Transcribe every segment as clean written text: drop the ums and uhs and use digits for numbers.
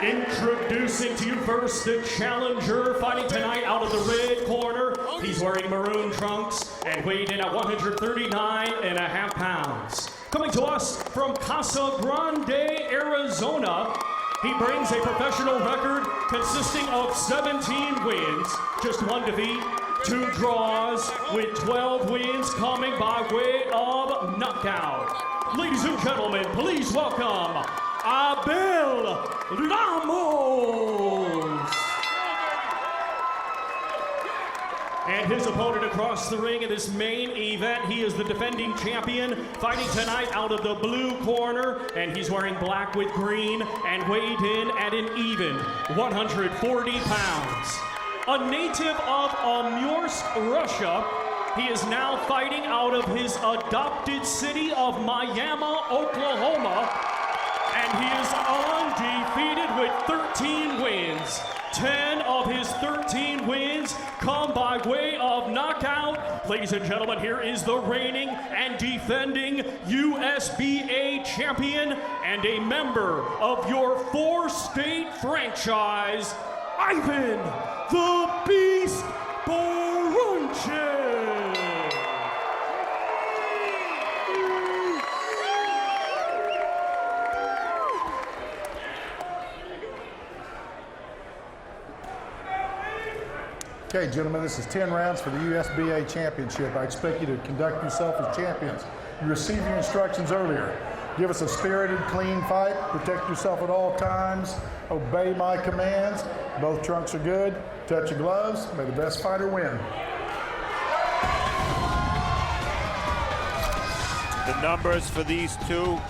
Introducing to you first the challenger fighting tonight out of the red corner. He's wearing maroon trunks and weighed in at 139.5 pounds. Coming to us from Casa Grande, Arizona, he brings a professional record consisting of 17 wins, just 1 defeat, 2 draws, with 12 wins coming by way of knockout. Ladies and gentlemen, please welcome Abel Ramos. And his opponent across the ring in this main event, he is the defending champion, fighting tonight out of the blue corner, and he's wearing black with green and weighed in at an even 140 pounds. A native of Amursk, Russia, he is now fighting out of his adopted city of Miami, Oklahoma, and he is undefeated with 13 wins. 10 of his 13 wins come by way of knockout. Ladies and gentlemen, here is the reigning and defending USBA champion and a member of your 4-state franchise, Iván the Beast Baranchyk. Okay, gentlemen, this is 10 rounds for the USBA championship. I expect you to conduct yourself as champions. You received your instructions earlier. Give us a spirited, clean fight. Protect yourself at all times. Obey my commands. Both trunks are good. Touch your gloves. May the best fighter win. The numbers for these two.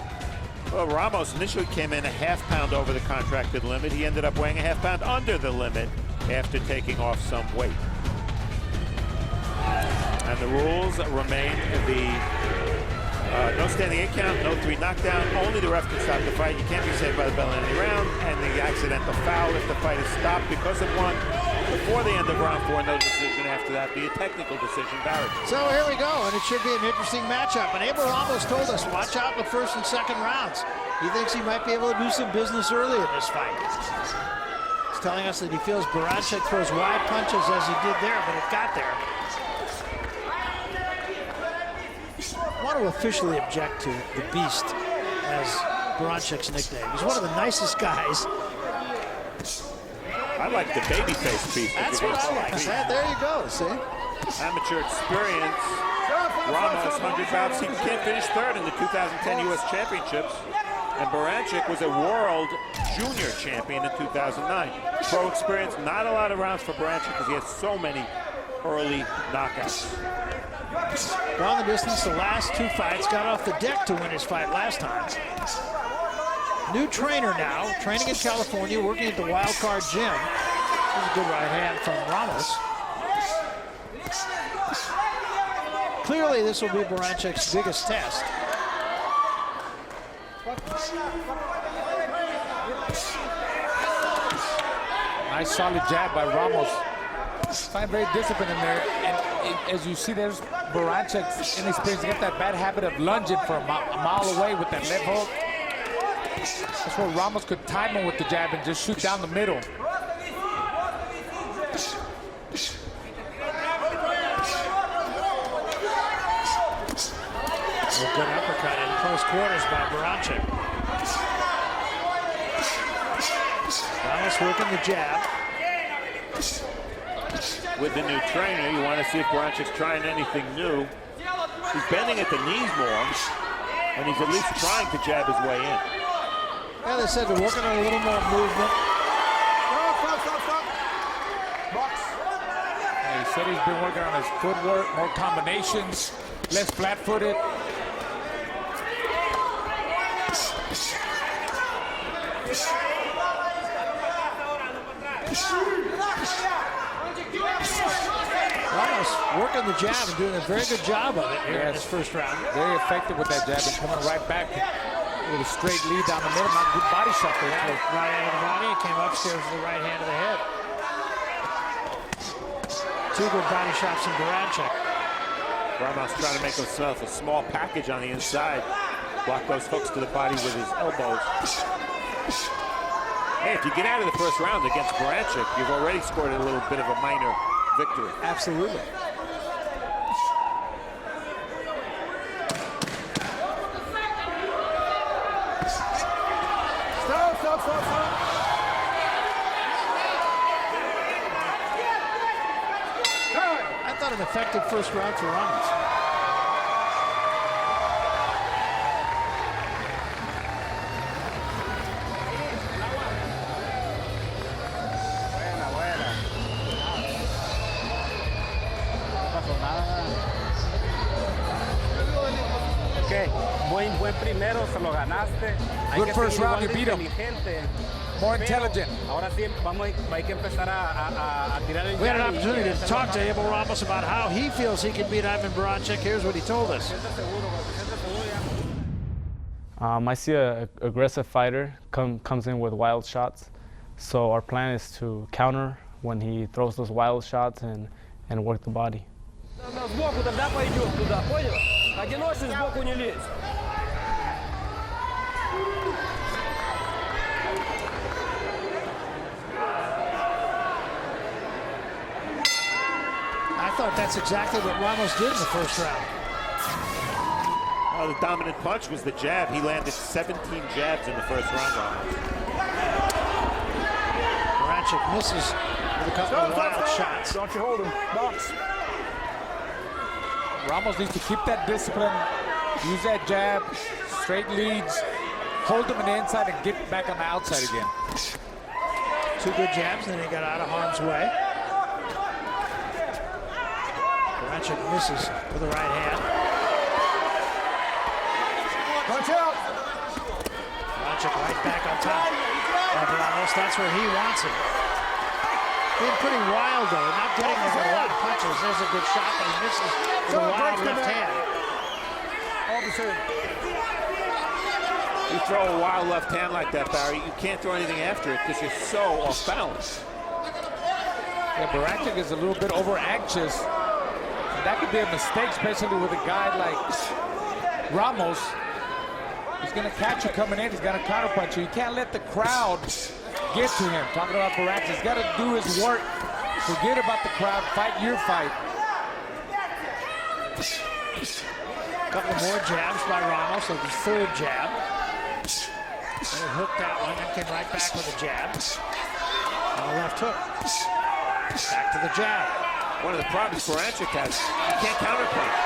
Well, Ramos initially came in a ½ pound over the contracted limit. He ended up weighing a ½ pound under the limit after taking off some weight. And the rules remain no standing 8 count, no 3 knockdown. Only the ref can stop the fight. You can't be saved by the bell in any round. And the accidental foul if the fight is stopped because of one before the end of round 4. No decision after that. Be a technical decision. Barranchyk. So here we go, and it should be an interesting matchup. And Abel Ramos told us, watch out in the first and second rounds. He thinks he might be able to do some business early in this fight. Telling us that he feels Baranchyk throws wide punches as he did there, but it got there. I want to officially object to the Beast as Baranchyk's nickname. He's one of the nicest guys. I like the babyface Beast. That's what I like. There you go, see? Amateur experience. Ramos, 100 bouts. He can't finish third in the 2010 U.S. Championships. And Baranchyk was a world junior champion in 2009. Pro experience, not a lot of rounds for Baranchyk because he has so many early knockouts. Gone the distance the last 2 fights, got off the deck to win his fight last time. New trainer now, training in California, working at the Wild Card Gym. There's a good right hand from Ramos. Clearly this will be Baranchyk's biggest test. Nice solid jab by Ramos. Find very disciplined in there, and as you see, there's Baranchyk inexperienced to get that bad habit of lunging for a mile away with that left hook. That's where Ramos could time him with the jab and just shoot down the middle. A good uppercut in close quarters by Baranchyk. Ramos working the jab. With the new trainer, you want to see if Baranchyk's trying anything new. He's bending at the knees more, and he's at least trying to jab his way in. Yeah, they said they're working on a little more movement. And he said he's been working on his footwork, more combinations, less flat-footed. Ramos working the jab and doing a very good job of it here in this first round. Very effective with that jab and coming right back with a straight lead down the middle. Not good body shot there. Yeah, right hand of the body, came upstairs with the right hand of the head. 2 good body shots from Baranchyk. Ramos trying to make himself a small package on the inside. Block those hooks to the body with his elbows. Hey, if you get out of the first round against Baranchyk, you've already scored a little bit of a minor victory. Absolutely. Stop. I thought an effective first round for Ramos. Buen primero, se lo ganaste. Good first round, you beat him. More intelligent. Ahora sí, hay que empezar a tirar el We had an jab opportunity y- to talk to Abel Ramos about how he feels he can beat Ivan Baranchyk. Here's what he told us. I see an aggressive fighter comes in with wild shots, so our plan is to counter when he throws those wild shots and work the body. Сбоку тогда пойдем туда, понял? Одиночный сбоку не лезь. I thought that's exactly what Ramos did in the first round. Well, the dominant punch was the jab. He landed 17 jabs in the first round on him. Baranchyk misses with a couple of wild shots. Don't you hold him. Box. Ramos needs to keep that discipline, use that jab, straight leads, hold him on the inside and get back on the outside again. Two good jabs, then he got out of harm's way. Baranchyk misses with the right hand. Punch out. Baranchyk right back on top of Ramos. That's where he wants it. Being pretty wild, though, not getting a lot of punches. There's a good shot, but he misses with a wild left hand. You throw a wild left hand like that, Barry, you can't throw anything after it because you're so off balance. Yeah, Baranchyk is a little bit over anxious. That could be a mistake, especially with a guy like Ramos. He's going to catch you coming in. He's got to counterpunch you. You can't let the crowd get to him. Talking about Baranchyk, he's got to do his work. Forget about the crowd. Fight your fight. A couple more jabs by Ramos, so his third jab. And he hooked that one and came right back with a jab. And a left hook. Back to the jab. One of the problems Baranchyk has, he can't counterpunch.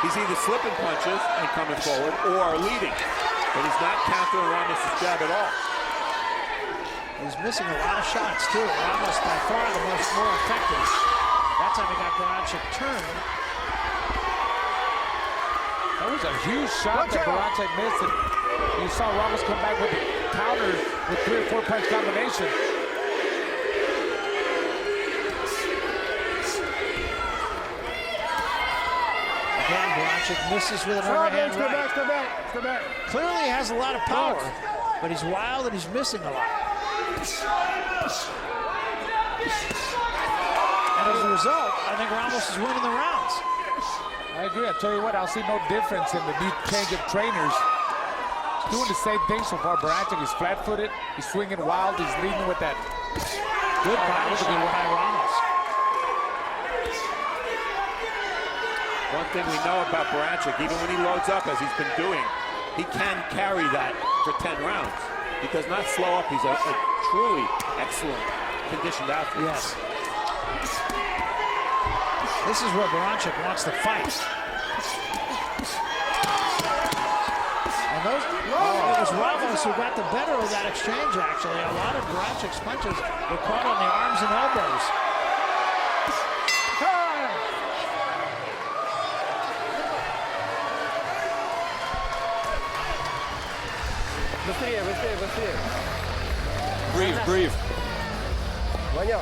He's either slipping punches and coming forward or leading. But he's not countering Ramos' jab at all. He's missing a lot of shots, too. Ramos by far the more effective. That time he got Baranchyk turned. That was a huge shot that Baranchyk missed. And you saw Ramos come back with the counters with 3 or 4 punch combination. Again, Baranchyk misses with an overhand right. Go back. Clearly has a lot of power, but he's wild and he's missing a lot. And as a result, I think Ramos is winning the rounds. I agree. I tell you what, I'll see no difference in the new change of trainers. He's doing the same thing so far. Baranchyk is flat-footed. He's swinging wild. He's leading with that Good body shot by Ramos. One thing we know about Baranchyk, even when he loads up, as he's been doing, he can carry that for 10 rounds. He does not slow up. He's a truly excellent conditioned athlete. Yes. This is where Baranchyk wants to fight. And it was Ramos who got the better of that exchange, actually. A lot of Baranchyk's punches were caught on the arms and elbows. Быстрее. Breathe. Ваня,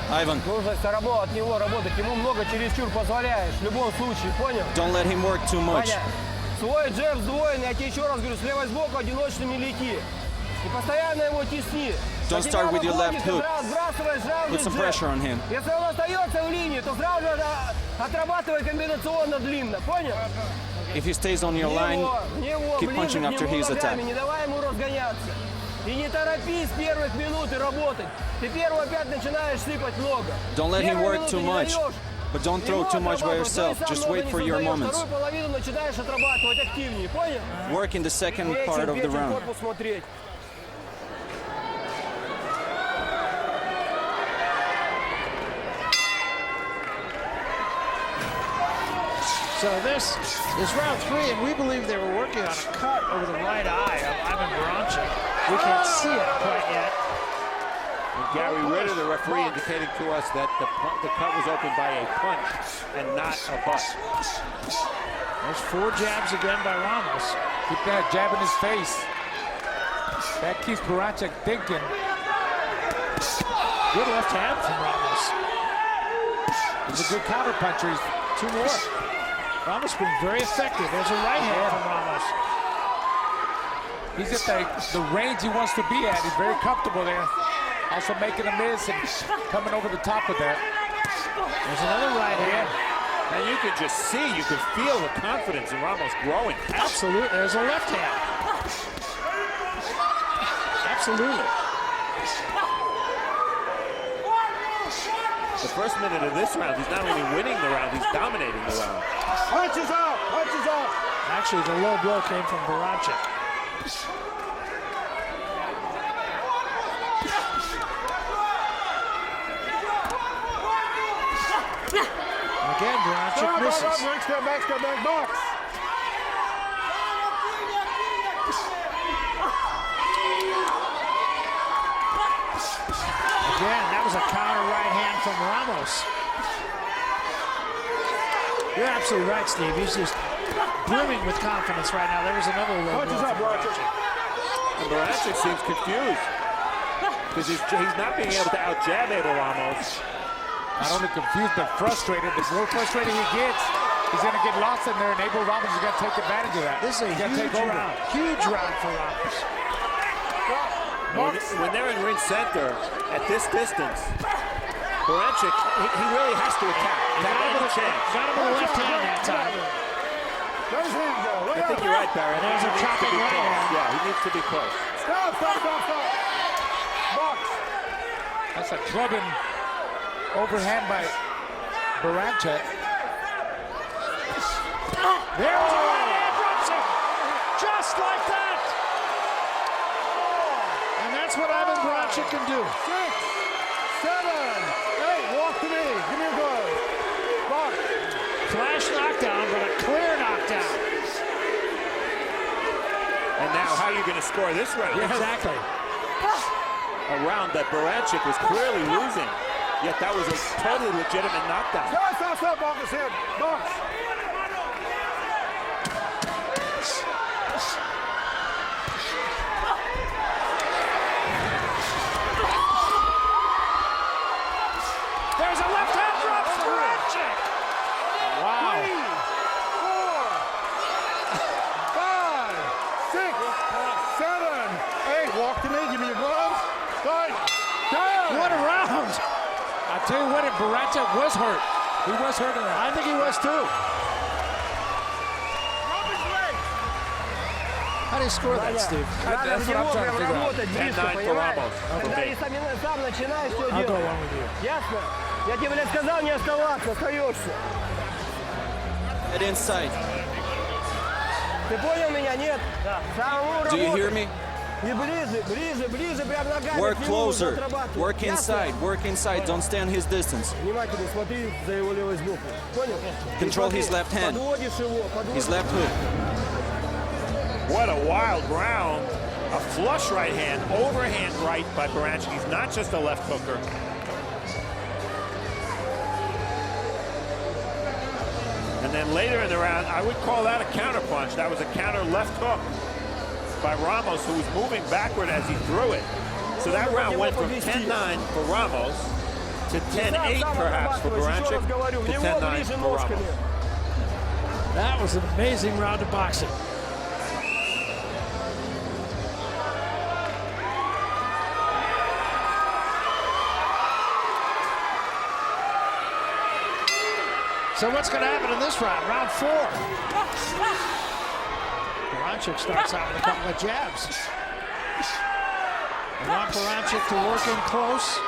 Ivan, нужно от него работать. Ему много чересчур позволяешь. В любом случае, понял? don't let him work too much. Ваня, свой джеб сдвоенный, я тебе еще раз говорю, слева сбоку одиночными лети. И постоянно его тесни. Don't start with your left hook. Сбрасывай сразу Put some джеб. pressure on him. Если он остается в линии, то сразу же отрабатывай комбинационно длинно, понял? If he stays on your line, keep punching after his attack. Не давай ему разгоняться. И не торопись первых минут и работать. Ты первую опять начинаешь сыпать много. Don't let him Первую work минуту too не much, даешь. but don't throw too much by yourself. Just wait for your moments. Вторую половину начинаешь отрабатывать активнее, понял? Work in the second part of the Вечер round. корпус смотреть. So this is round 3, and we believe they were working on a cut over the right eye of Ivan Baranchyk. We can't see it quite yet. And Gary Ritter, the referee, indicating to us that the cut was opened by a punch and not a butt. There's 4 jabs again by Ramos. Keep that jab in his face. That keeps Baranchik thinking. Good left hand from Ramos. He's a good counter puncher. 2 more. Ramos been very effective. There's a right hand from Ramos. He's at the range he wants to be at. He's very comfortable there. Also making a miss and coming over the top of that. There's another right hand. And you can just see, you can feel the confidence in Ramos growing. Absolutely. There's a left hand. Absolutely. The first minute of this round, he's not only winning the round, he's dominating the round. Punches out! Punches out! Actually, the low blow came from Baranchyk. Again, Baranchyk misses. Step back, box. Again, that was a counter right hand from Ramos. You're absolutely right, Steve. He's just brimming with confidence right now. There was another low blow from Baranchyk. And Baranchyk seems confused because he's not being able to out-jab Abel Ramos. Not only confused, but frustrated. The more frustrated he gets, he's going to get lost in there, and Abel Ramos is going to take advantage of that. This is a huge round. Huge round for Ramos. When they're in ring center, at this distance, Baranchyk, he really has to attack. Got him with a left hand that time. I think you're right, Barrett. There's a chopping right hand. Yeah, he needs to be close. Stop. Box. That's a clubbing overhand by Baranchyk. There was a right hand drops it. Just like that. And that's what Ivan Baranchyk can do. 6, 7, 8. Walk to me. Give me a glove. Box. Flash knockdown, but a clear knockdown. And now, how are you going to score this round? Yeah, exactly. A round that Baranchyk was clearly losing, yet that was a totally legitimate knockdown. Stop. Box his head. Box. There's a left hand drop from Baranchyk. Wow. 3, 4, 5, 6, 7, 8. Walk to me. Give me your gloves. 5, 10. What a round. I tell you what, if Baranchyk was hurt. He was hurt in that. I think he was too. How do you score that, Steve? That's what I'm trying to figure out. 10-9 for Ramos. Когда ты сам начинаешь все I'll go делать. along with you. Ясно? Я тебе, блядь, сказал не оставаться, остаешься. Head inside. Ты понял меня? Нет? Да. Самому Do you hear работать. me? И ближе, прям ногами. Work к нему нужно closer. отрабатывать. Work Ясно? inside. Don't stand his distance. Внимательно смотри за его левой сбоку. Понял? Control И смотри, his left hand. Подводишь его, His left hook. What a wild round. A flush right hand, overhand right by Baranchyk. He's not just a left hooker. And then later in the round, I would call that a counter punch. That was a counter left hook by Ramos, who was moving backward as he threw it. So that round went from 10-9 for Ramos to 10-8 perhaps for Baranchyk to 10-9 for Ramos. That was an amazing round of boxing. So what's going to happen in this round? Round 4. Baranchyk starts out with a couple of jabs. They want Baranchik to work in close.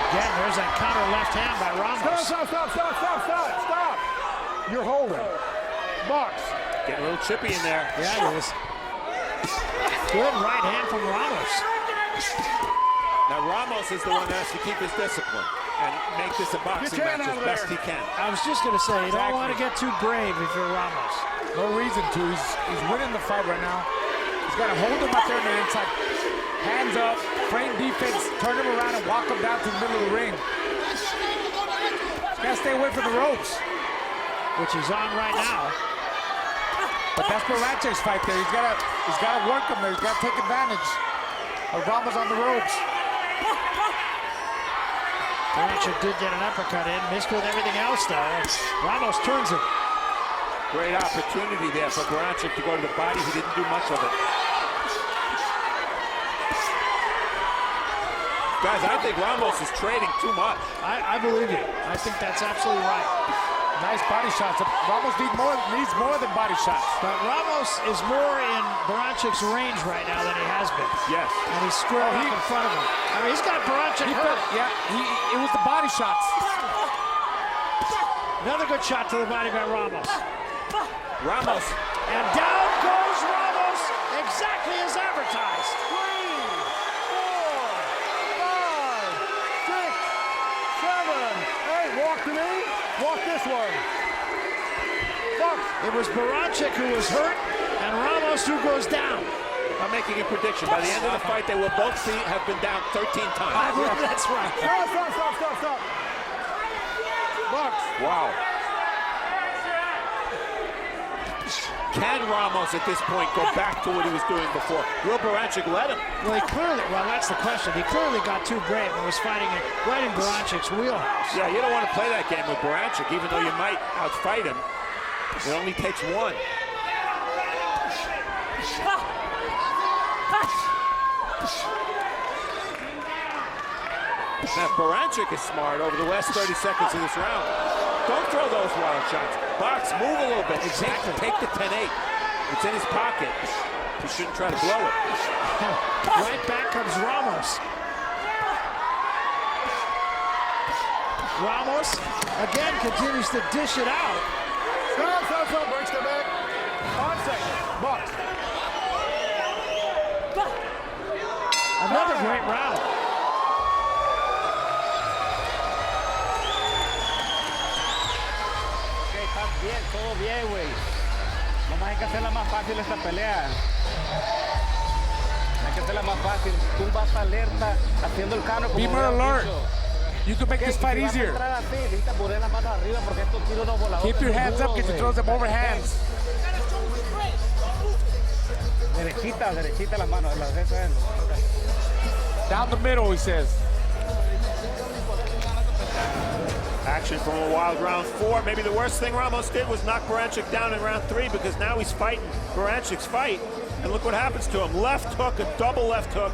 Again, there's that counter left hand by Ramos. Stop. You're holding. Box. Getting a little chippy in there. Yeah, it is. Good right hand from Ramos. Now Ramos is the one that has to keep his discipline and make this a boxing match as best he can. I was just going to say, you don't want to get too brave if you're Ramos. No reason to. He's winning the fight right now. He's got to hold him out there on the inside. Hands up, frame defense, turn him around and walk him down to the middle of the ring. He's got to stay away from the ropes. Which he's on right now. But that's Baranchyk's fight there. He's got to work him there. He's got to take advantage of Ramos on the ropes. Baranchik did get an uppercut in, missed with everything else though. Ramos turns him. Great opportunity there for Baranchik to go to the body. He didn't do much of it. Guys, I think Ramos is trading too much. I believe you. I think that's absolutely right. Nice body shots. Ramos needs more than body shots. But Ramos is more in Baranchik's range right now than he has been. Yes. And he's squared up in front of him. I mean, he's got Baranchik hurt. It was the body shots. Another good shot to the body by Ramos. Ramos. And down goes Ramos, exactly as advertised. 3, 4, 5, 6, 7, 8. Walk to me. Walk this way. Box. It was Baranchyk who was hurt, and Ramos who goes down. I'm making a prediction. By the end of the fight, they will both have been down 13 times. I believe that's right. Stop. Box. Wow. Can Ramos at this point go back to what he was doing before? Will Baranchik let him? Well, that's the question. He clearly got too brave and was fighting it right in Baranchyk's wheelhouse. Yeah, you don't want to play that game with Baranchik, even though you might outfight him. It only takes one. Now, Baranchik is smart over the last 30 seconds of this round. Don't throw those wild shots. Box, move a little bit. Exactly. Take the 10-8. It's in his pocket. He shouldn't try to blow it. Right back comes Ramos. Ramos, again, continues to dish it out. Stop. Breaks the back. 5 seconds. Box. Another great round. Todo bien, güey. Nomás hay que hacerla más fácil esta pelea. Hay que hacerla más fácil. Tú vas alerta, haciendo el cano como Be more alert. You can make this fight easier. Keep your hands up because he throws them over hands. Derechita las manos. Down the middle, he says. Action from a wild round 4. Maybe the worst thing Ramos did was knock Baranchik down in round 3 because now he's fighting Baranchik's fight. And look what happens to him. Left hook, a double left hook.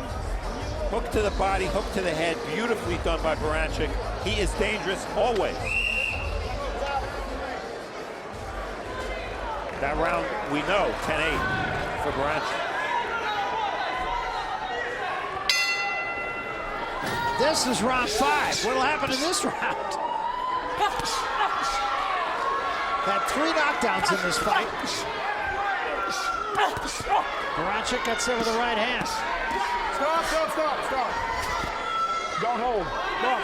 Hook to the body, hook to the head. Beautifully done by Baranchik. He is dangerous always. That round, we know, 10-8 for Baranchik. This is round 5. What'll happen in this round? Had 3 knockdowns in this fight. Baranchyk gets there with the right hand. Stop. Don't hold. Box.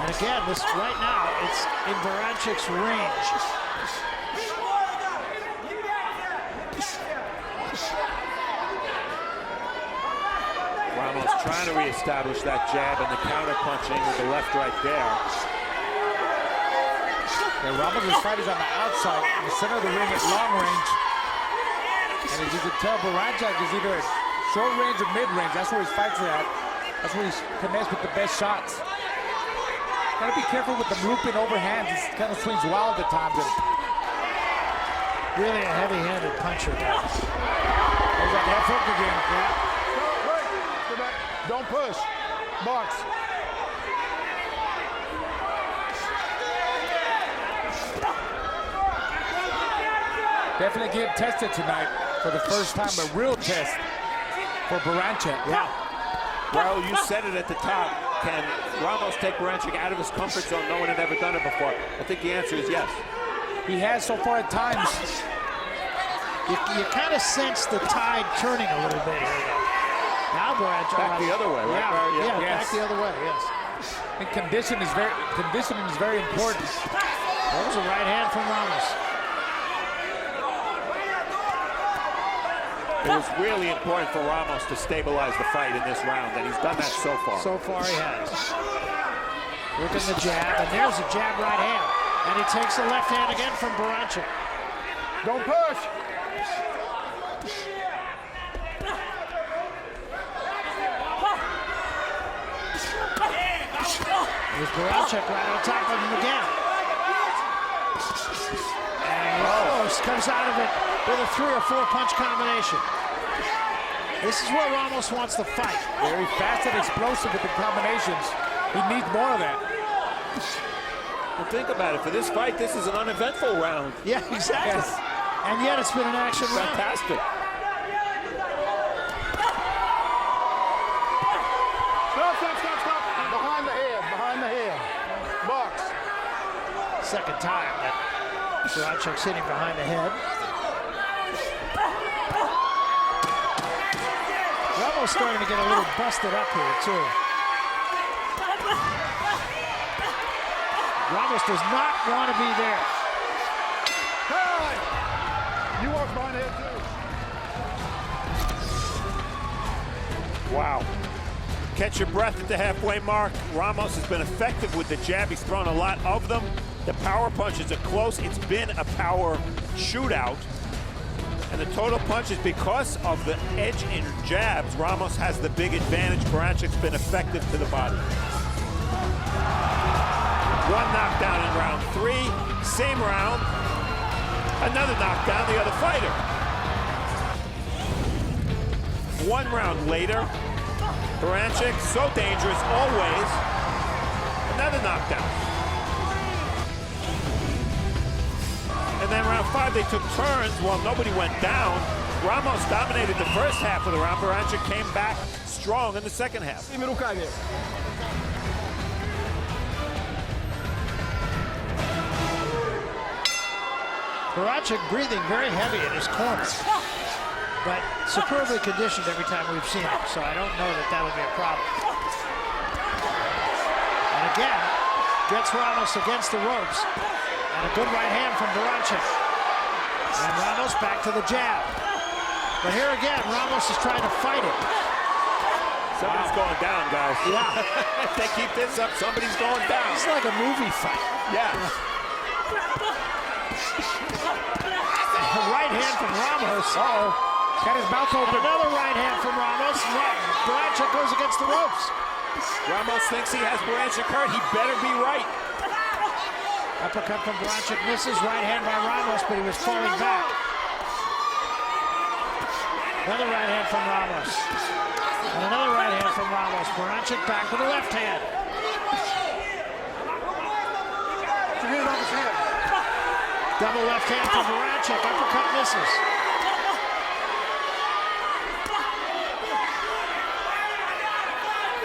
And again, this right now, it's in Baranchyk's range. Ramos trying to reestablish that jab and the counter punching with the left right there. And Ramos' fight is on the outside, in the center of the ring at long range. And as you can tell, Baranchyk is either at short range or mid range. That's where his fights are at. That's where he connects with the best shots. Gotta be careful with the looping overhands. He kind of swings wild at times. Really a heavy-handed puncher there. There's that left hook again. Don't push. Box. Definitely getting tested tonight for the first time, a real test for Baranchik. Yeah. Well, you said it at the top. Can Ramos take Baranchyk out of his comfort zone? No one had ever done it before. I think the answer is yes. He has so far at times. You kind of sense the tide turning a little bit here, though. Now Baranchyk. Back the other way, right? Yeah, Yes. back the other way, yes. And conditioning is very important. That was a right hand from Ramos. It was really important for Ramos to stabilize the fight in this round, and he's done that so far. So far he has. Working the jab, and there's a jab right hand. And he takes the left hand again from Baranchyk. Don't push. There's Baranchyk right on top of him again. And Ramos comes out of it with a 3 or 4 punch combination. This is what Ramos wants to fight. Very fast and explosive with the combinations. He needs more of that. Well, think about it. For this fight, this is an uneventful round. Yeah, exactly. Yes. And yet it's been an action round. Fantastic. Stop. Behind the head. Box. Second time that Barancyk's hitting behind the head. Ramos starting to get a little busted up here, too. Ramos does not want to be there. Hey! You walk behind the head, too. Wow. Catch your breath at the halfway mark. Ramos has been effective with the jab. He's thrown a lot of them. The power punches are close. It's been a power shootout. And the total punches, because of the edge in jabs, Ramos has the big advantage. Baranchyk's been effective to the body. One knockdown in round 3. Same round. Another knockdown, the other fighter. 1 round later, Baranchik, so dangerous always. Another knockdown. And then round 5, they took turns while nobody went down. Ramos dominated the first half of the round. Baranchik came back strong in the second half. Baranchyk breathing very heavy in his corner. But superbly conditioned every time we've seen him, so I don't know that that would be a problem. And again, gets Ramos against the ropes. And a good right hand from Baranchyk. And Ramos back to the jab. But here again, Ramos is trying to fight it. Somebody's going down, guys. Yeah. If they keep this up, somebody's going down. It's like a movie fight. Yeah. A right hand from Ramos. Uh-oh. Got his mouth open. Another right hand from Ramos. Baranchyk goes against the ropes. Ramos thinks he has Baranchyk hurt. He better be right. Uppercut from Baranchyk misses. Right hand by Ramos, but he was falling back. Another right hand from Ramos. And another right hand from Ramos. Baranchyk back with a left hand. Double left hand from Baranchyk. Uppercut misses.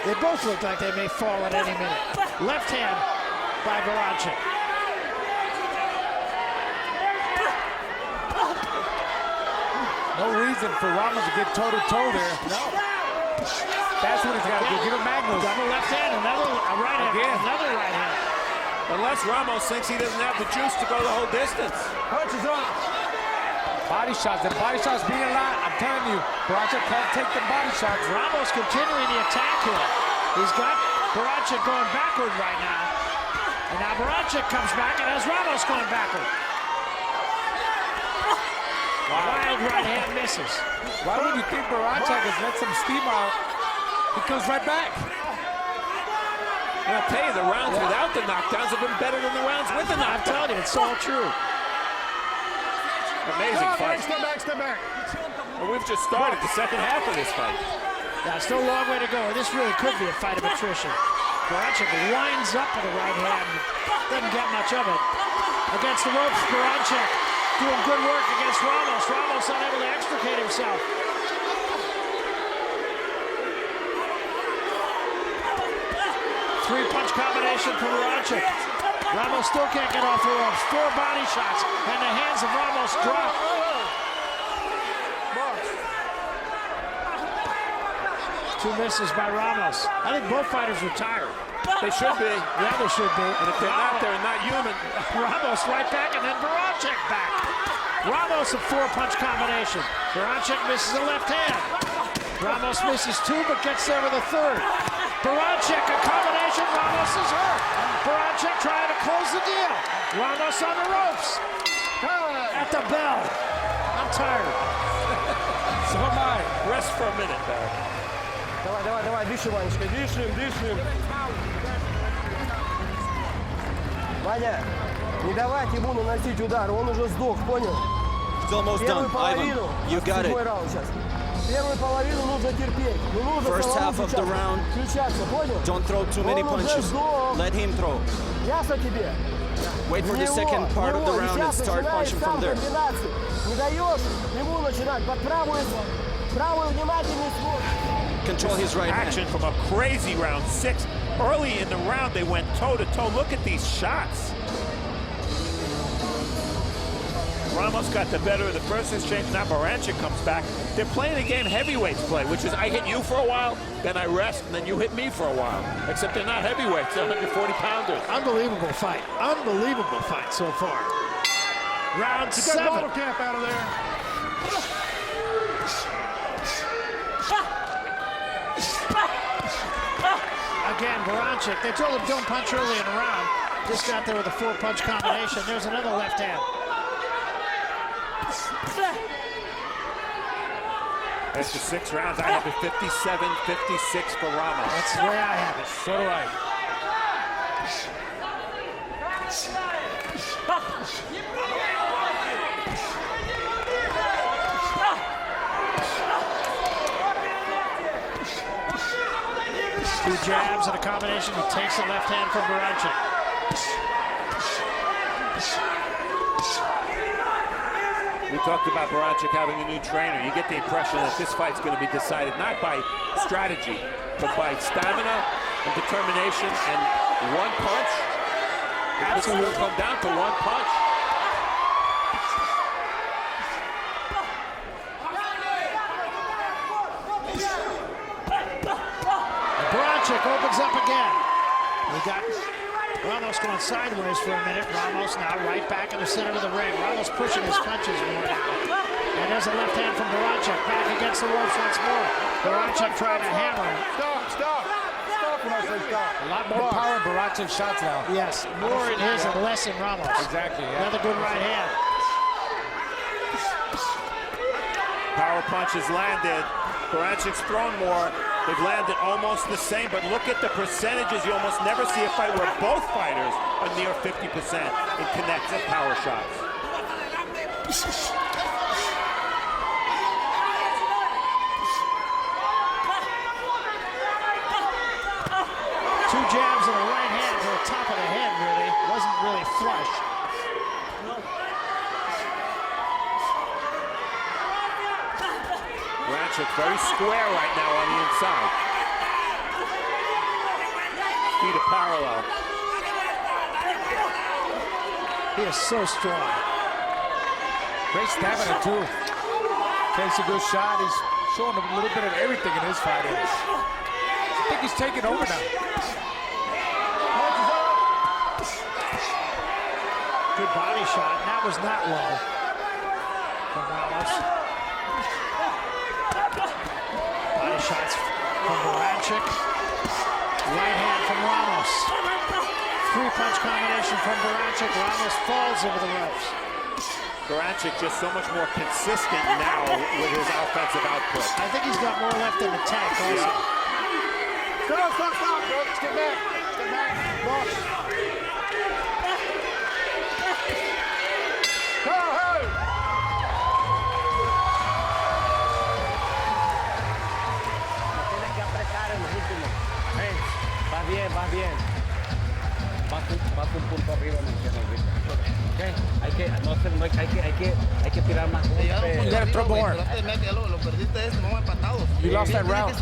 They both look like they may fall at any minute. Left hand by Baranchyk. No reason for Ramos to get toe-to-toe there. No. That's what he's got to do. Give him Magnus. Double left hand, another right hand, Again. another right hand. Unless Ramos thinks he doesn't have the juice to go the whole distance. Punches up. Body shots. The body shots being a lot. I'm telling you, Baranchyk can't take the body shots. Ramos continuing the attack here. He's got Baranchyk going backward right now. And now Baranchyk comes back and has Ramos going backward. Wild right hand misses. Why would you think Baranchyk has let some steam out? He comes right back. And I'll tell you, the rounds without the knockdowns have been better than the rounds with the I'm knockdowns. telling you, it's all true. Amazing fight. Step back. And we've just started the second half of this fight. Yeah, still a long way to go. This really could be a fight of attrition. Baranchik winds up with a right hand. Doesn't get much of it. Against the ropes, Baranchik doing good work against Ramos. Ramos unable to extricate himself. Three-punch combination from Baranchik. Ramos still can't get off the ropes. 4 body shots, and the hands of Ramos drop. Two misses by Ramos. I think both fighters are tired. They should be. Yeah, they should be. And if they're not, they're not human. Ramos right back, and then Baranchik back. Ramos a 4-punch combination. Baranchik misses a left hand. Ramos misses 2, but gets there with a 3rd. Baranchik, a combination. Ramos is hurt. Baranchik trying to close the deal. Ramos on the ropes. At the bell. I'm tired. So am I. Rest for a minute, Barry. Давай, дышим, Ванечка, дышим. Ваня, не давайте ему наносить удар, он уже сдох, понял? It's almost done. Ivan, you got it. Первую половину нужно терпеть. First half of the round. Don't throw too many punches. Let him throw. Ясно тебе? Wait for the second part of the round and start punching from there. Не даешь ему начинать под правую внимательный свод. Control his right hand. Action from a crazy round 6. Early in the round, they went toe-to-toe. Look at these shots. Ramos got the better of the first exchange. Now Baranchik comes back. They're playing a game heavyweights play, which is I hit you for a while, then I rest, and then you hit me for a while. Except they're not heavyweights, they're 140-pounders. Unbelievable fight. Unbelievable fight so far. Round 7. Bottle camp out of there. Again, Baranchik. They told him don't punch early in the round. Just got there with a 4-punch combination. There's another left hand. After 6 rounds, I have it 57-56 for Ramos. That's the way I have it. So do I. Two jabs and a combination. He takes the left hand from Baranchik. We talked about Baranchyk having a new trainer. You get the impression that this fight's going to be decided not by strategy, but by stamina and determination and one punch. It's going to come down to one punch. Baranchik opens up again. We got Ramos going sideways for a minute. Ramos now right back in the center of the ring. Ramos pushing his punches more now. And there's a left hand from Baranchyk. Back against the ropes once more. Baranchyk trying to hammer him. Stop when I say stop. A lot more power in Baranchik's shots now. Yes, more in his and less in Ramos. Exactly, yeah. Another good right hand. Power punches landed. Baranchyk's thrown more. They've landed almost the same, but look at the percentages. You almost never see a fight where both fighters are near 50% in connects and power shots. Two jabs and a right hand to the top of the head, really. Wasn't really flush. Baranchyk very square right now on the inside. Feet are parallel. He is so strong. Great stamina, too. Takes a good shot. He's showing a little bit of everything in his fight. I think he's taking over now. Good body shot. And that was not low from Ramos. Body shots from Baranchyk. Right hand from Ramos. 3-punch combination from Baranchyk. Ramos falls over the ropes. Baranchyk just so much more consistent now with his offensive output. I think he's got more left in the tank also. Yeah. Stop, bro. Step back. Box. vas un punto arriba en el que nos grita. Okay. Hay que tirar más. You gotta throw more. You lost that round.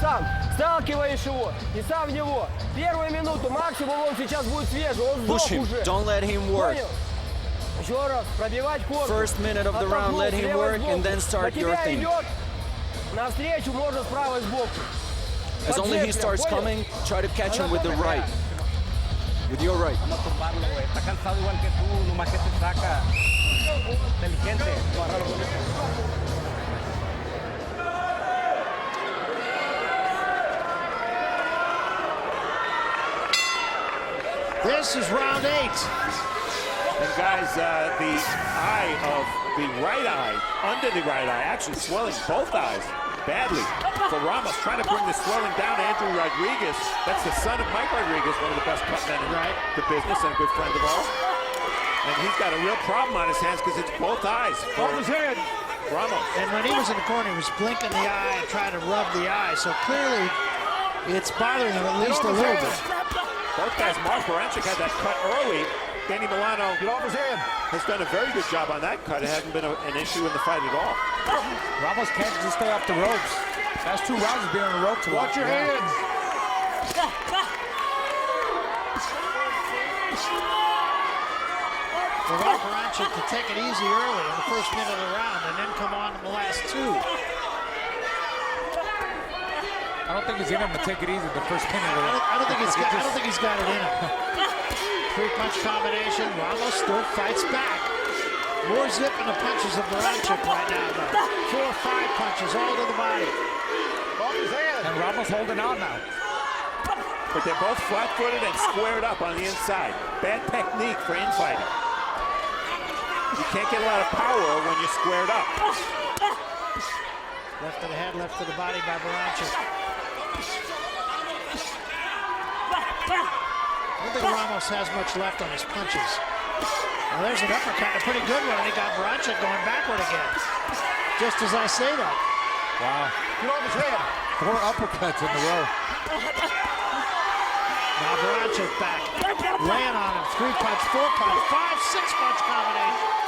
Сам. Сталкиваешь его и сам в него. Первую минуту максимум он сейчас будет свежий. Он сдох Push him. уже. Don't let him work. Понял? Еще раз. Пробивать корпус. First minute of the round, let him work and then start your thing. Навстречу можно справа и сбоку. As only he starts coming, try to catch him with the right. With your right. Vamos a tumbarlo, güey. Está cansado igual que tú, nomás que te saca. Inteligente. This is round 8. And guys, the eye of the right eye, under the right eye, actually swelling both eyes badly. For Ramos, trying to bring the swelling down to Andrew Rodriguez. That's the son of Mike Rodriguez, one of the best cut men in the business and a good friend of ours. And he's got a real problem on his hands because it's both eyes. Hold his head. Ramos. And when he was in the corner, he was blinking the eye and trying to rub the eye. So clearly, it's bothering him at least a little bit. Both guys, Mark Baranchik had that cut early. Danny Milano has done a very good job on that cut. It hasn't been an issue in the fight at all. Ramos can't just stay off the ropes. That's 2 rounds of being on the rope too long. Watch your hands. For Baranchik to take it easy early in the first minute of the round and then come on in the last 2. I don't think it's in him to take it easy the first minute of the round. I don't think he's got it in him. 3-punch combination. Ramos still fights back. More zip in the punches of Baranchyk right now, though. 4 or 5 punches all to the body. And Ramos holding on now. But they're both flat-footed and squared up on the inside. Bad technique for infighting. You can't get a lot of power when you're squared up. Left to the head, left to the body by Baranchyk. I don't think Ramos has much left on his punches. Well, there's an uppercut, a pretty good one, and he got Baranchyk going backward again. Just as I say that. Wow. Get off his head. 4 uppercuts in a row. Now Baranchyk back. Laying on him. 3-punch, 4-punch, 5, 6-punch combination.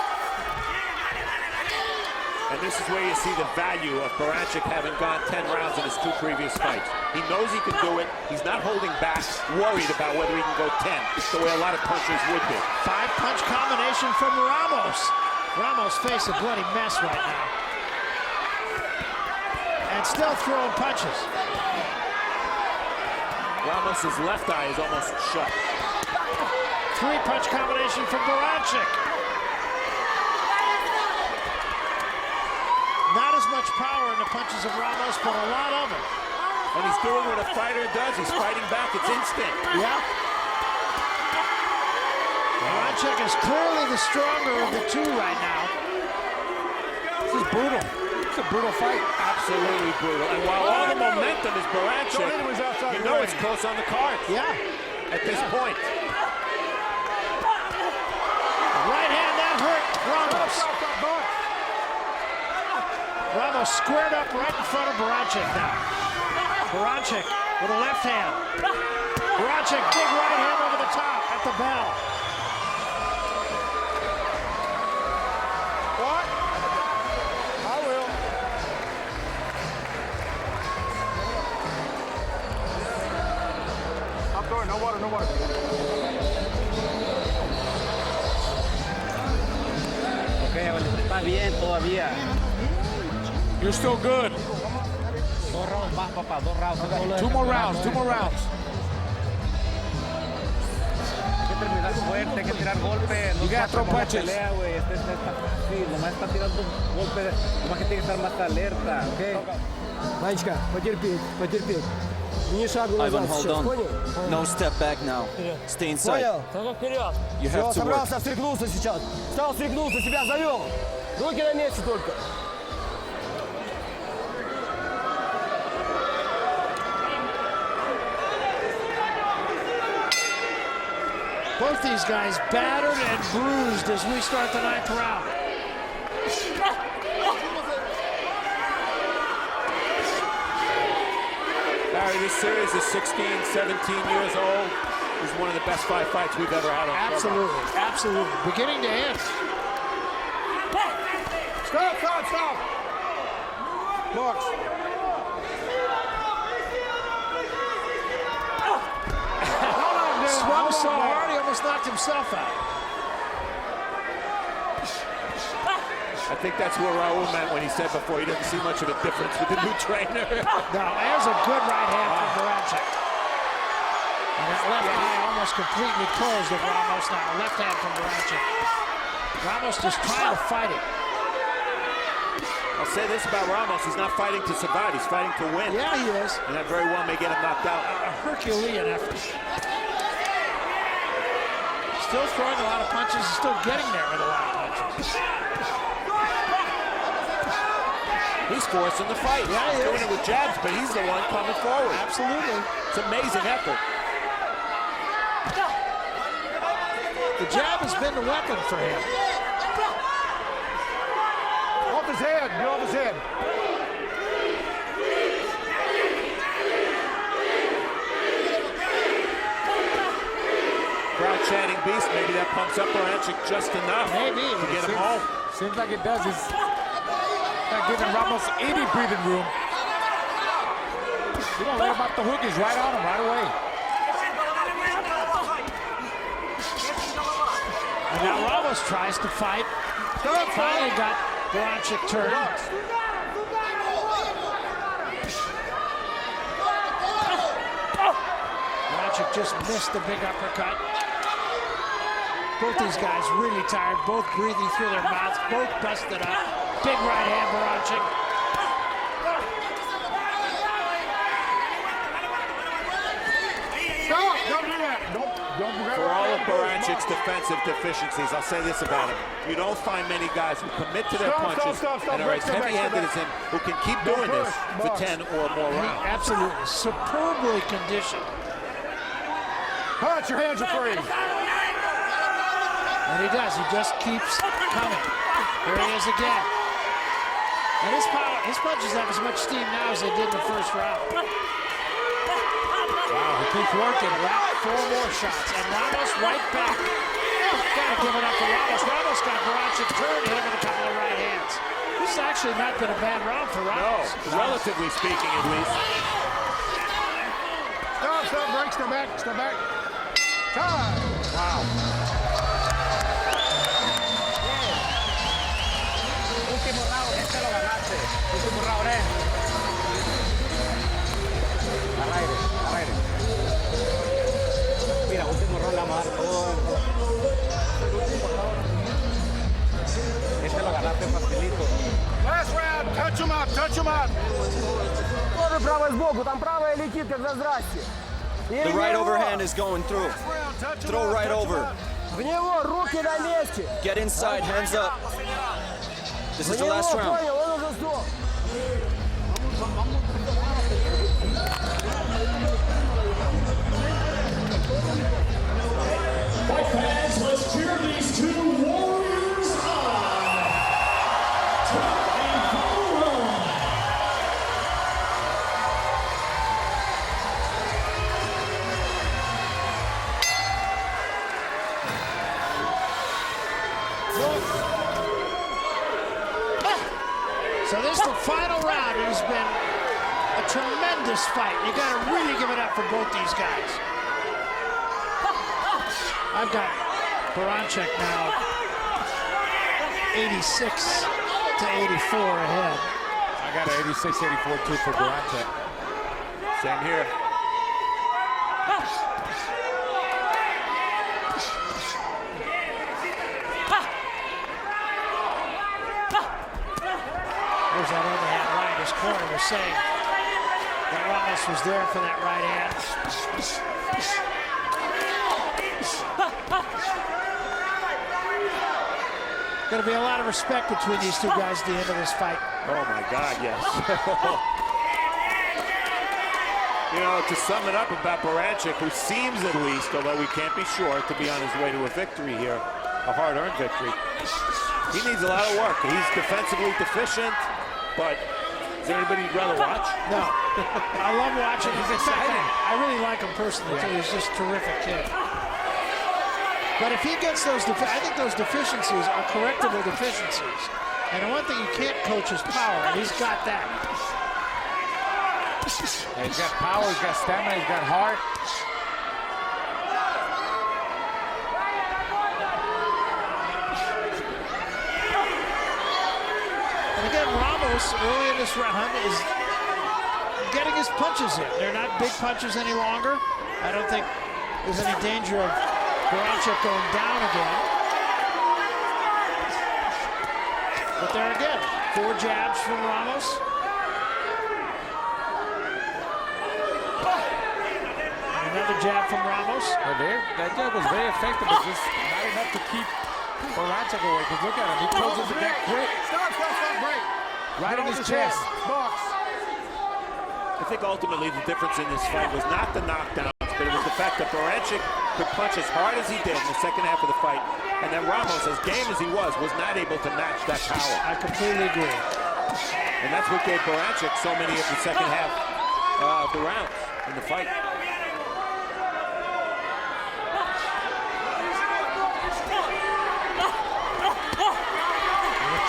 And this is where you see the value of Baranchik having gone 10 rounds in his 2 previous fights. He knows he can do it. He's not holding back, worried about whether he can go 10, the way a lot of punchers would be. 5-punch combination from Ramos. Ramos face a bloody mess right now. And still throwing punches. Ramos's left eye is almost shut. 3-punch combination from Baranchyk. Not as much power in the punches of Ramos, but a lot of it. And he's doing what a fighter does. He's fighting back. It's instinct. Yeah. Baranchyk is clearly the stronger of the 2 right now. This is brutal. It's a brutal fight. Absolutely brutal. And while all the momentum is Baranchyk, you know it's close on the cards. Yeah. At this point. Right hand, that hurt Ramos. Ramos squared up right in front of Baranchyk now. Baranchyk with a left hand. Baranchyk, big right hand over the top at the bell. What? I will. I'm throwing no water, no water. Okay, está bien todavía. You're still good. 2 rounds más, papá, 2 rounds. 2 more rounds, 2 more rounds. Hay que terminar fuerte, hay que tirar golpes. You gotta throw punches. Pelea, güey. Está fácil, nomás está tirando golpes. Nomás que tiene que estar más alerta, ¿ok? Ванечка, потерпеть. Не шагу Ivan, назад hold сейчас, on. понял? No step back now. Stay inside. Понял? Только вперед. You Все, have to work. собрался, встряхнулся сейчас. Стал встряхнулся, себя завел. Руки на месте только. Both these guys battered and bruised as we start the 9th round. Murray, this series is 16, 17 years old. This is one of the best 5 fights we've ever had on Absolutely, ShoBox. absolutely. Beginning to end. Stop, stop, stop. Box. Swung so hard, he almost knocked himself out. I think that's what Raul meant when he said before he doesn't see much of a difference with the new trainer. Now, there's a good right hand from Baranchik. And that left eye almost completely closed of Ramos now. Left hand from Baranchik. Ramos just trying to fight it. I'll say this about Ramos, he's not fighting to survive, he's fighting to win. Yeah, he is. And that very well may get him knocked out. A Herculean effort. Still throwing a lot of punches, still getting there with a lot of punches. He's forcing the fight. Yeah, he's doing it with jabs, but he's the one coming forward. Absolutely. It's amazing effort. The jab has been the weapon for him. Off his head, get off his head. Crowd chanting beast, maybe that pumps up Baranchyk just enough Maybe. to get him home. Seems like it does. He's not giving Ramos any breathing room. You don't worry about the hook. He's right on him right away. And now Ramos tries to fight. Finally got Baranchik turned. Baranchik just missed the big uppercut. Both these guys really tired, both breathing through their mouths, both busted up. Big right hand, Baranchik. Stop! Don't do that. Don't forget. For all of Baranchyk's defensive deficiencies, I'll say this about him. You don't find many guys who commit to their punches and are as heavy-handed as him who can keep doing this for 10 or more rounds. Absolutely, superbly conditioned. Punch, your hands are free. And he does, he just keeps coming. Here he is again. And his punches have as much steam now as they did in the first round. Wow, he keeps working. Four more shots, and Ramos right back. Gotta give it up for Ramos. Ramos got Baranchik turned, hit him with a couple of right hands. This has actually not been a bad round for Ramos. No, relatively speaking at least. Stop, stop, break, step back, step back. Time. Wow. Último round, este lo ganaste. Último round, Al aire, al aire. Mira, último round la vamos a dar todo. Este lo ganaste facilito. Last round, touch him up, touch him up. Тоже правой сбоку, там правая летит, когда здрасте. The right overhand is going through. Throw right over. В него руки на месте. Get inside, hands up. This is the last round. Понял, он уже сдох. Fight fans, let's cheer these two warriors on. Top and final round. So this is the final round. It has been a tremendous fight. You got to really give it up for both these guys. I've got Baranchik now 86 to 84 ahead. I got an 86-84 too for Baranchik. Same here. There's that overhand right. His corner was saying that Ramos was there for that right hand. Going to be a lot of respect between these two guys at the end of this fight. Oh my God, yes. You know, to sum it up about Baranchik, who seems at least, although we can't be sure, to be on his way to a victory here, a hard-earned victory. He needs a lot of work. He's defensively deficient, but Is there anybody you'd rather watch? No. I love watching him. He's exciting. I really like him personally, too. He's just a terrific kid. But if he gets those, I think those deficiencies are correctable deficiencies. And the one thing you can't coach is power, and he's got that. Yeah, he's got power, he's got stamina, he's got heart. And again, Ramos, early in this round, is getting his punches in. They're not big punches any longer. I don't think there's any danger of Baranchyk going down again. But there again, 4 jabs from Ramos. And another jab from Ramos. Well, that jab was very effective, but just not enough to keep Baranchyk away. Because look at him, he closes the back quick. Stop, break. Right in his chest. Box. I think ultimately the difference in this fight was not the knockdowns, but it was the fact that Baranchyk could punch as hard as he did in the second half of the fight, and then Ramos, as game as he was not able to match that power. I completely agree. And that's what gave Baranchyk so many of the second half of the rounds in the fight.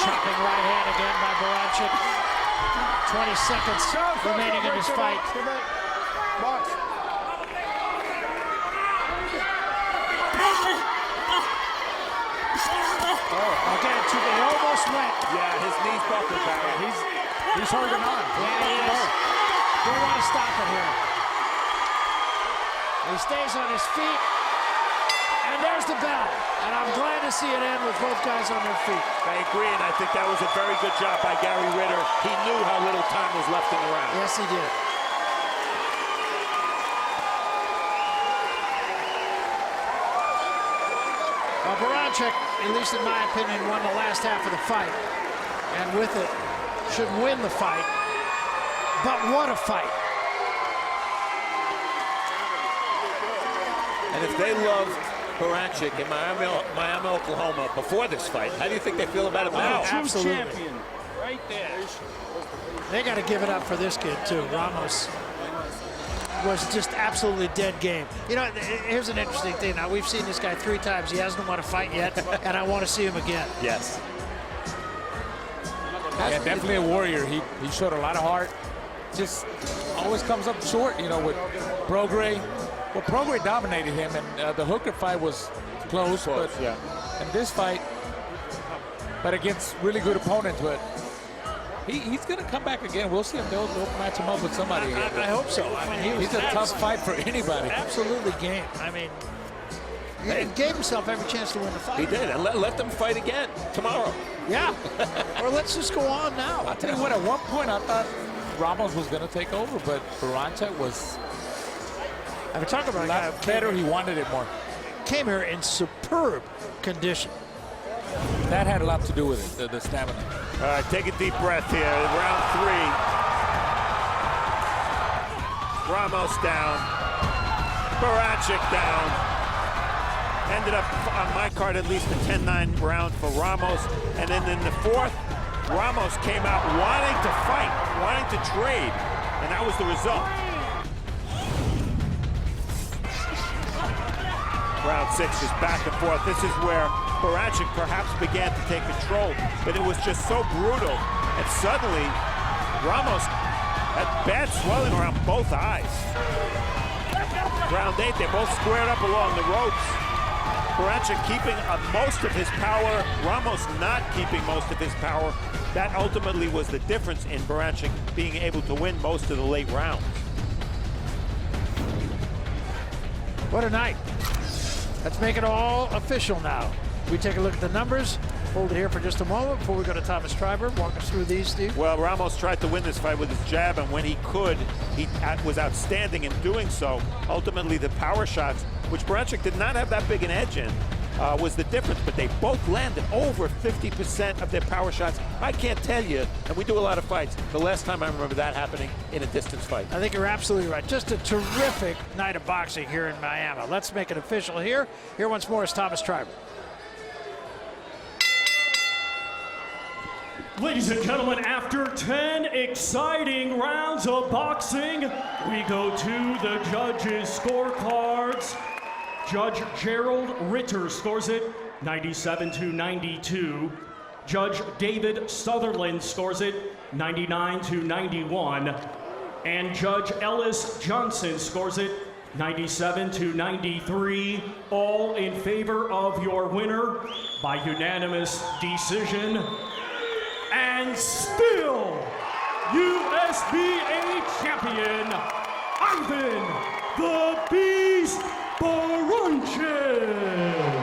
Chopping right hand again by Baranchyk. 20 seconds remaining in this fight. Box. Again, he almost went. Yeah, his knees buckled, Barry. He's holding on. Yeah, he is. Don't want to stop it here. He stays on his feet. And there's the bell. And I'm glad to see it end with both guys on their feet. I agree, and I think that was a very good job by Gary Ritter. He knew how little time was left in the round. Yes, he did. Baranchyk, at least in my opinion, won the last half of the fight. And with it, should win the fight. But what a fight. And if they loved Baranchyk in Miami, Oklahoma before this fight, how do you think they feel about it now? Absolutely. Champion, right there. They got to give it up for this kid, too. Ramos was just absolutely dead game. You know, here's an interesting thing. Now, we've seen this guy 3 times. He hasn't won a fight yet, and I want to see him again. Yes. Yeah, definitely a warrior. He showed a lot of heart. Just always comes up short, you know, with Prograis. Well, Prograis dominated him, and the Hooker fight was close, but yeah. in this fight, but against really good opponents, but he's going to come back again. We'll see if they'll match him up with somebody again. I hope so. I mean, he's a tough fight for anybody. Absolutely game. I mean, he gave himself every chance to win the fight. He did, and let them fight again tomorrow. Yeah. Or let's just go on now. I'll tell you what, at one point I thought Ramos was going to take over, but Baranchyk was I'm talking about a guy better. He wanted it more. Came here in superb condition. That had a lot to do with it, the stamina. All right, take a deep breath here. Round 3. Ramos down. Baranchyk down. Ended up on my card at least a 10-9 round for Ramos. And then in the 4th, Ramos came out wanting to fight, wanting to trade, and that was the result. Round 6 is back and forth. This is where Baranchyk perhaps began to take control, but it was just so brutal. And suddenly, Ramos had bad swelling around both eyes. Round 8, they both squared up along the ropes. Baranchyk keeping most of his power, Ramos not keeping most of his power. That ultimately was the difference in Baranchyk being able to win most of the late rounds. What a night. Let's make it all official now. We take a look at the numbers. Hold it here for just a moment before we go to Thomas Treiber. Walk us through these, Steve. Well, Ramos tried to win this fight with his jab, and when he could, he was outstanding in doing so. Ultimately, the power shots, which Baranchyk did not have that big an edge in, was the difference, but they both landed over 50% of their power shots. I can't tell you, and we do a lot of fights, the last time I remember that happening in a distance fight. I think you're absolutely right. Just a terrific night of boxing here in Miami. Let's make it official here. Here once more is Thomas Treiber. Ladies and gentlemen, after 10 exciting rounds of boxing, we go to the judges' scorecards. Judge Gerald Ritter scores it 97-92. Judge David Sutherland scores it 99-91. And Judge Ellis Johnson scores it 97-93. All in favor of your winner by unanimous decision. And still, USBA champion, Iván the Beast Baranchyk.